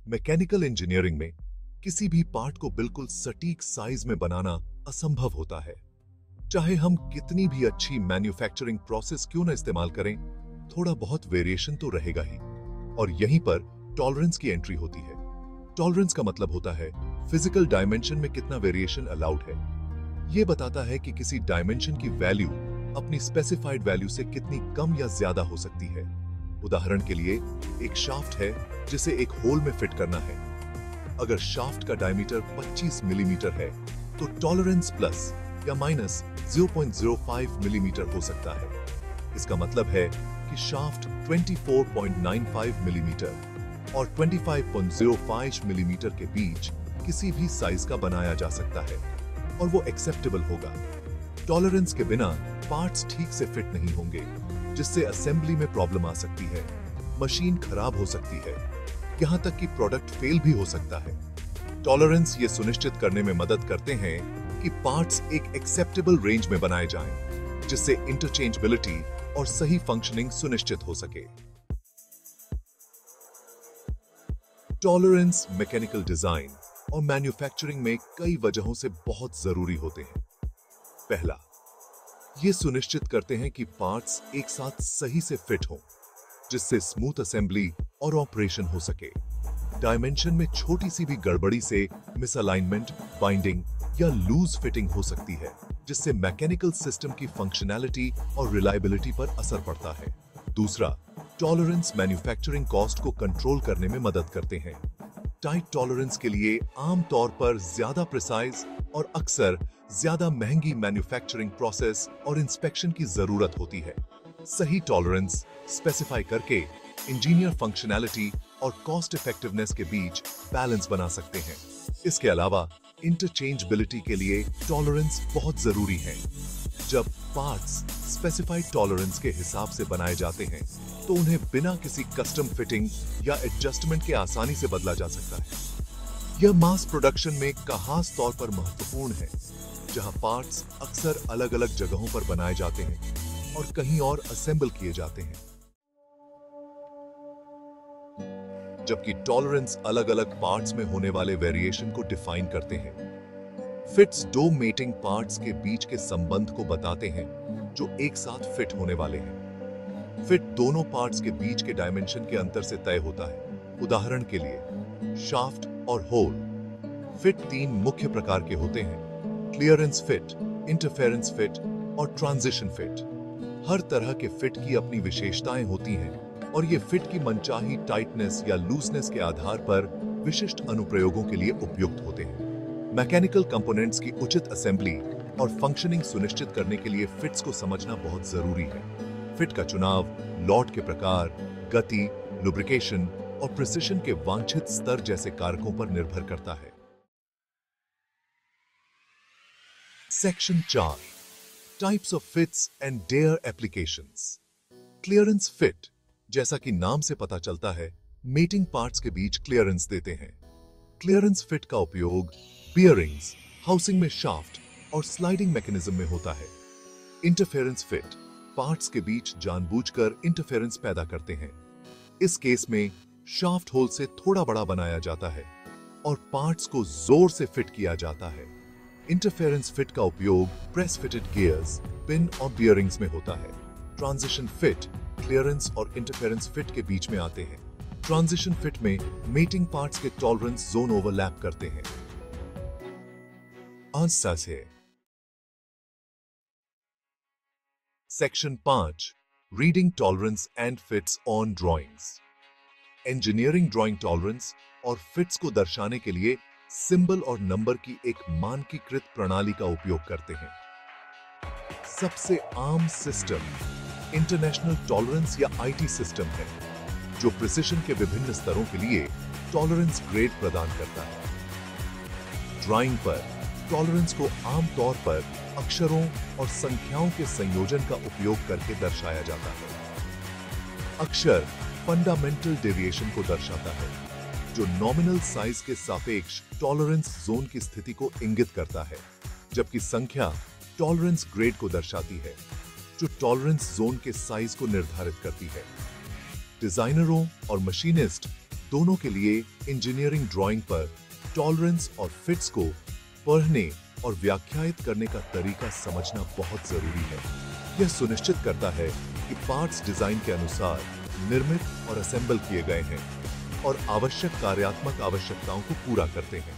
Mechanical engineering में किसी भी पार्ट को बिल्कुल सटीक साइज में बनाना असंभव होता है। चाहे हम कितनी भी अच्छी मैन्युफैक्चरिंग प्रोसेस क्यों न इस्तेमाल करें, थोड़ा बहुत वेरिएशन तो रहेगा ही। और यहीं पर टॉलरेंस की एंट्री होती है। टॉलरेंस का मतलब होता है फिजिकल डायमेंशन में कितना वेरिएशन अलाउड है। यह बताता है कि किसी डायमेंशन की वैल्यू अपनी स्पेसिफाइड वैल्यू से कितनी कम या ज्यादा हो सकती है। उदाहरण के लिए, एक शाफ्ट है जिसे एक होल में फिट करना है। अगर शाफ्ट का डायमीटर 25 मिलीमीटर है तो टॉलरेंस प्लस या माइनस 0.05 मिलीमीटर हो सकता है। इसका मतलब है कि शाफ्ट 24.95 मिलीमीटर और 25.05 मिलीमीटर के बीच किसी भी साइज का बनाया जा सकता है और वो एक्सेप्टेबल होगा। टॉलरेंस के बिना पार्ट्स ठीक से फिट नहीं होंगे, जिससे असेंबली में प्रॉब्लम आ सकती है, मशीन खराब हो सकती है, यहां तक कि प्रोडक्ट फेल भी हो सकता है। टॉलरेंस ये सुनिश्चित करने में मदद करते हैं कि पार्ट्स एक एक्सेप्टेबल रेंज में बनाए जाएं, जिससे इंटरचेंजेबिलिटी और सही फंक्शनिंग सुनिश्चित हो सके। टॉलरेंस मैकेनिकल डिजाइन और मैन्युफैक्चरिंग में कई वजहों से बहुत जरूरी होते हैं। पहला, ये सुनिश्चित करते हैं कि पार्ट्स एक साथ सही से फिट हों, जिससे स्मूथ असेंबली और ऑपरेशन हो सके। डायमेंशन में छोटी सी भी गड़बड़ी से मिसअलाइनमेंट, बाइंडिंग या लूज फिटिंग हो सकती है, जिससे मैकेनिकल सिस्टम की फंक्शनैलिटी और रिलायबिलिटी पर असर पड़ता है। दूसरा, टॉलरेंस मैन्युफैक्चरिंग कॉस्ट को कंट्रोल करने में मदद करते हैं। टाइट टॉलरेंस के लिए आमतौर पर ज्यादा प्रिसाइज और अक्सर ज्यादा महंगी मैन्युफैक्चरिंग प्रोसेस और इंस्पेक्शन की जरूरत होती है। सही टॉलरेंस स्पेसिफाई करके इंजीनियर फंक्शनैलिटी और कॉस्ट इफेक्टिवनेस के बीच बैलेंस बना सकते हैं। इसके अलावा इंटरचेंजेबिलिटी के लिए टॉलरेंस बहुत जरूरी है। जब पार्ट्स स्पेसिफाइड टॉलरेंस के हिसाब से बनाए जाते हैं, तो उन्हें बिना किसी कस्टम फिटिंग या एडजस्टमेंट के आसानी से बदला जा सकता है। यह मास प्रोडक्शन में खास तौर पर महत्वपूर्ण है, जहां पार्ट्स अक्सर अलग-अलग जगहों पर बनाए जाते हैं और कहीं और असेंबल किए जाते हैं। जबकि टॉलरेंस अलग-अलग पार्ट्स में होने वाले वेरिएशन को डिफाइन करते हैं। फिट्स दो मेटिंग पार्ट्स के बीच के संबंध को बताते हैं जो एक साथ फिट होने वाले हैं। फिट दोनों पार्ट्स के बीच के डायमेंशन के अंतर से तय होता है। उदाहरण के लिए, शाफ्ट और होल। फिट तीन मुख्य प्रकार के होते हैं: क्लियरेंस फिट, इंटरफेरेंस फिट और ट्रांजिशन फिट। हर तरह के फिट की अपनी विशेषताएं होती हैं और ये फिट की मनचाही टाइटनेस या लूजनेस के आधार पर विशिष्ट अनुप्रयोगों के लिए उपयुक्त होते हैं। मैकेनिकल कंपोनेंट्स की उचित असेंबली और फंक्शनिंग सुनिश्चित करने के लिए फिट्स को समझना बहुत जरूरी है। फिट का चुनाव लॉट के प्रकार, गति, लुब्रिकेशन और प्रिसिशन के वांछित स्तर जैसे कारकों पर निर्भर करता है। Section 4, types of fits and their applications. Clearance fit, जैसा कि नाम से पता चलता है, मेटिंग पार्ट्स के बीच क्लियरेंस देते हैं। क्लियरेंस फिट का उपयोग बियरिंग्स, हाउसिंग में शाफ्ट और स्लाइडिंग मैकेनिज्म में होता है। इंटरफेरेंस फिट पार्ट्स के बीच जानबूझकर इंटरफेरेंस पैदा करते हैं। इस केस में शाफ्ट होल से थोड़ा बड़ा बनाया जाता है और पार्ट्स को जोर से फिट किया जाता है। इंटरफेरेंस फिट का उपयोग प्रेस फिटेड गियर्स, पिन और बियरिंग्स में होता है। ट्रांजिशन फिट क्लियरेंस और इंटरफेरेंस फिट के बीच में आते हैं। ट्रांजिशन फिट में मेटिंग पार्ट्स के टॉलरेंस जोन ओवरलैप करते हैं। आंसर है section 5, reading tolerance and fits on drawings. Engineering drawing tolerance और फिट्स को दर्शाने के लिए सिंबल और नंबर की एक मानकीकृत प्रणाली का उपयोग करते हैं। सबसे आम सिस्टम इंटरनेशनल टॉलरेंस या आईटी सिस्टम है, जो प्रिसिशन के विभिन्न स्तरों के लिए टॉलरेंस ग्रेड प्रदान करता है। ड्राइंग पर टॉलरेंस को आमतौर पर अक्षरों और संख्याओं के संयोजन का उपयोग करके दर्शाया जाता है। अक्षर फंडामेंटल डेविएशन को दर्शाता है, जो नॉमिनल साइज के सापेक्ष टॉलरेंस जोन की स्थिति को इंगित करता है, जबकि संख्या टॉलरेंस ग्रेड को दर्शाती है, जो टॉलरेंस जोन के साइज को निर्धारित करती है। डिजाइनरों और मशीनिस्ट दोनों के लिए इंजीनियरिंग ड्राइंग पर टॉलरेंस और फिट्स को पढ़ने और व्याख्यायित करने का तरीका समझना बहुत जरूरी है। यह सुनिश्चित करता है कि पार्ट्स डिजाइन के अनुसार निर्मित और असेंबल किए गए हैं और आवश्यक कार्यात्मक आवश्यकताओं को पूरा करते हैं।